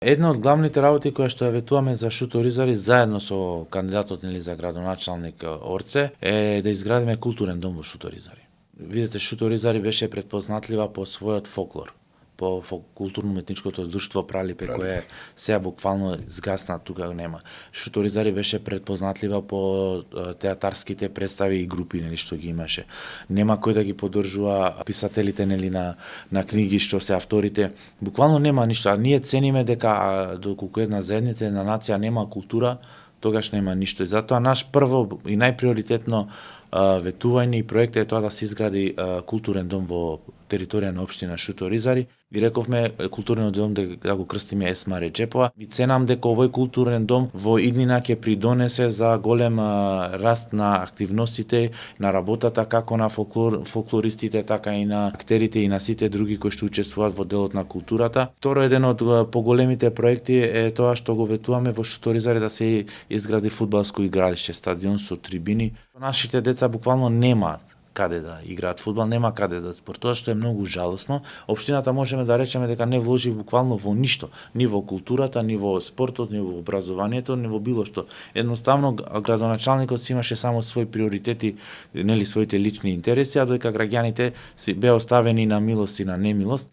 Една од главните работи која што ја ветуваме за Шуторизари заедно со кандидатот за градоначалник Орце е да изградиме културен дом во Шуторизари. Видете, Шуторизари беше предпознатлива по својот фолклор, по културно-уметничкото друштво Пралипе, кое сега буквално згасна, тука нема. Шуторизари беше предпознатлива по театарските представи и групи, што ги имаше. Нема кој да ги поддржува писателите на книги, што се авторите. Буквално нема ништо, а ние цениме дека доколку една заедница, една нација нема култура, тогаш нема ништо. И затоа наш прво и најприоритетно ветување и проект е тоа да се изгради културен дом во територија на општина Шуторизари. И рековме културниот дом да го крстиме Есма Реџепова. И ценам дека овој културен дом во иднина ќе придонесе за голем раст на активностите, на работата како на фолклористите, така и на актерите и на сите други кои што учествуваат во делот на културата. Второ, еден од поголемите проекти е тоа што го ветуваме во Шуторизари да се изгради фудбалско игралиште, стадион со трибини. Нашите деца буквално немаат каде да играат фудбал, нема каде да спортуваат, што е многу жалосно. Општината можеме да речеме дека не вложи буквално во ништо, ни во културата, ни во спортот, ни во образованието, ни во било што. Едноставно градоначалникот си имаше само своји приоритети, своите лични интереси, а додека граѓаните си беа оставени на милост и на немилост.